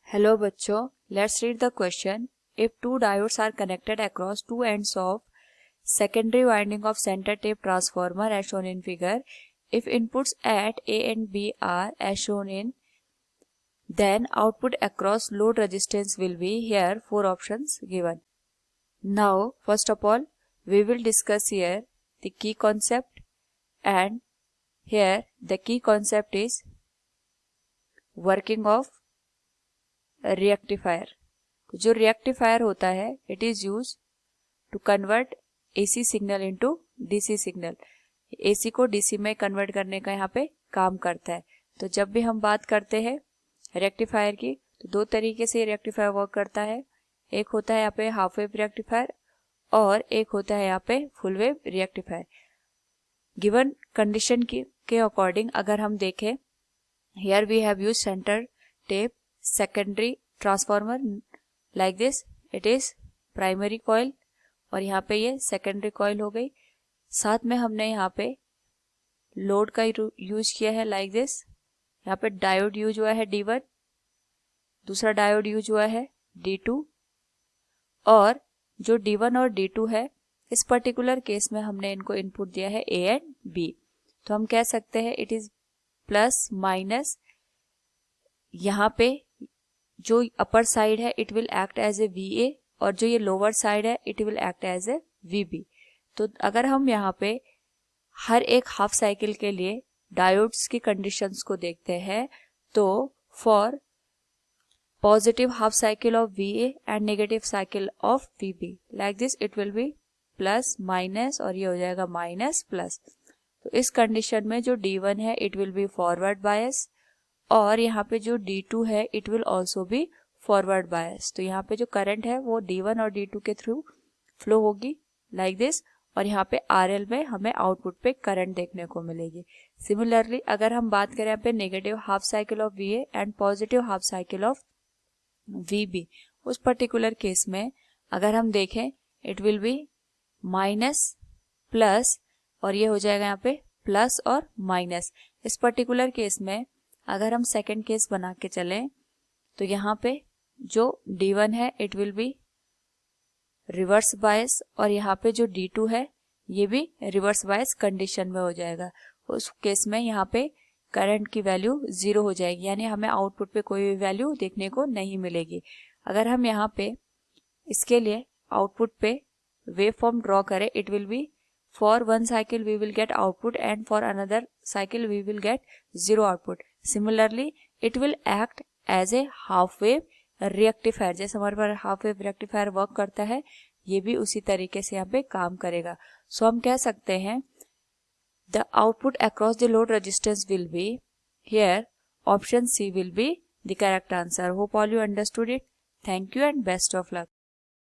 Hello बच्चों, let's read the question. If two diodes are connected across two ends of secondary winding of center tape transformer as shown in figure, if inputs at A and B are as shown in, then output across load resistance will be. Here 4 options given. Now first of all we will discuss here the key concept, and here the key concept is working of rectifier. जो rectifier होता है it is use to convert AC signal into DC signal. AC को DC में convert करने का यहाँ पे काम करता है. तो जब भी हम बात करते हैं रेक्टिफायर की तो दो तरीके से रेक्टिफायर वर्क करता है. एक होता है यहाँ पे हाफ वेव रेक्टिफायर और एक होता है यहाँ पे full wave rectifier. Given condition के अकॉर्डिंग अगर हम देखें, here we have use centre tap secondary transformer like this. it is primary coil और यहाँ पे ये secondary coil हो गई. साथ में हमने यहाँ पे लोड का यूज किया है like this. यहाँ पे डायोड यूज हुआ है D1, दूसरा डायोड यूज हुआ है D2, और जो D1 और D2 है इस पर्टिकुलर केस में हमने इनको इनपुट दिया है A एंड B. तो हम कह सकते हैं इट इज प्लस माइनस. यहाँ पे जो अपर साइड है it will act as a VA और जो ये लोअर साइड है it will act as a VB. तो अगर हम यहाँ पे हर एक हाफ साइकिल के लिए डायोड्स की कंडीशंस को देखते हैं तो for positive half cycle of VA and negative cycle of VB like this it will B plus minus और ये हो जाएगा माइनस प्लस. तो इस कंडीशन में जो D1 है it will B forward bias और यहाँ पे जो D2 है it will also be forward bias. तो यहाँ पे जो करंट है वो D1 और D2 के थ्रू फ्लो होगी लाइक दिस, और यहाँ पे RL में हमें आउटपुट पे करंट देखने को मिलेगी. सिमिलरली अगर हम बात करें यहाँ पे negative half cycle of VA and positive half cycle of VB, उस पर्टिकुलर केस में अगर हम देखें it will B minus plus और ये हो जाएगा यहाँ पे प्लस और माइनस. इस पर्टिकुलर केस में अगर हम सेकेंड केस बना के चलें तो यहाँ पे जो D1 है it will be reverse bias और यहाँ पे जो D2 है ये भी रिवर्स बायस कंडीशन में हो जाएगा. उस केस में यहाँ पे करंट की वैल्यू 0 हो जाएगी, यानी हमें आउटपुट पे कोई भी वैल्यू देखने को नहीं मिलेगी. अगर हम यहाँ पे इसके लिए आउटपुट पे वेव फॉर्म ड्रॉ करें it will be for one cycle we will get output and for another cycle we will get 0 output. Similarly, it will act as a half wave rectifier. जैसे हमारे पास half wave rectifier work करता है ये भी उसी तरीके से यहाँ पे काम करेगा. सो हम कह सकते हैं the output across the load resistance will be, here option C will be the correct answer. Hope all you understood it. Thank you and best of luck.